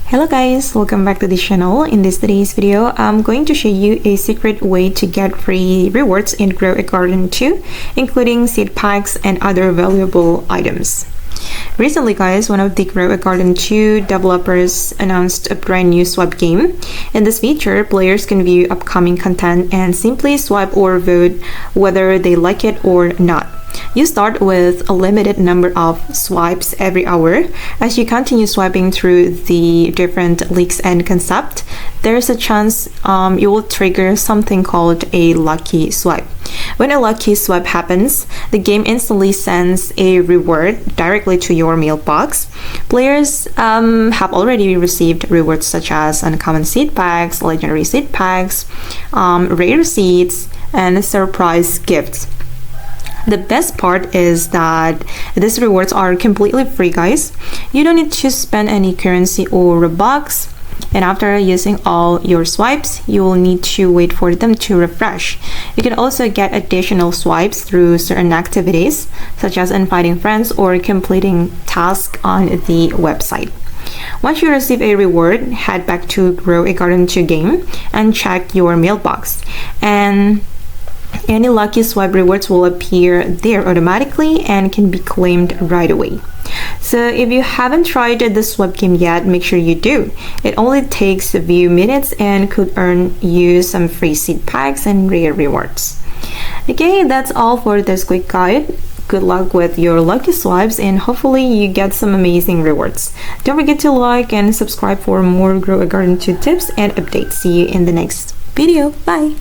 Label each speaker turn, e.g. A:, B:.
A: Hello guys, welcome back to the channel. In today's video, I'm going to show you a secret way to get free rewards in Grow a Garden 2, including seed packs and other valuable items. Recently guys, one of the Grow a Garden 2 developers announced a brand new swipe game. In this feature, players can view upcoming content and simply swipe or vote whether they like it or not. You start with a limited number of swipes every hour. As you continue swiping through the different leaks and concepts, there's a chance you will trigger something called a lucky swipe. When a lucky swipe happens, the game instantly sends a reward directly to your mailbox. Players have already received rewards such as uncommon seed packs, legendary seed packs, rare seeds, and surprise gifts. The best part is that these rewards are completely free, guys. You don't need to spend any currency or Robux. And after using all your swipes, you will need to wait for them to refresh. You can also get additional swipes through certain activities, such as inviting friends or completing tasks on the website. Once you receive a reward, head back to Grow a Garden 2 game and check your mailbox. And any lucky swipe rewards will appear there automatically and can be claimed right away. So if you haven't tried the swipe game yet, make sure you do. It only takes a few minutes and could earn you some free seed packs and rare rewards. Okay, that's all for this quick guide. Good luck with your lucky swipes and hopefully you get some amazing rewards. Don't forget to like and subscribe for more Grow a Garden 2 tips and updates. See you in the next video. Bye!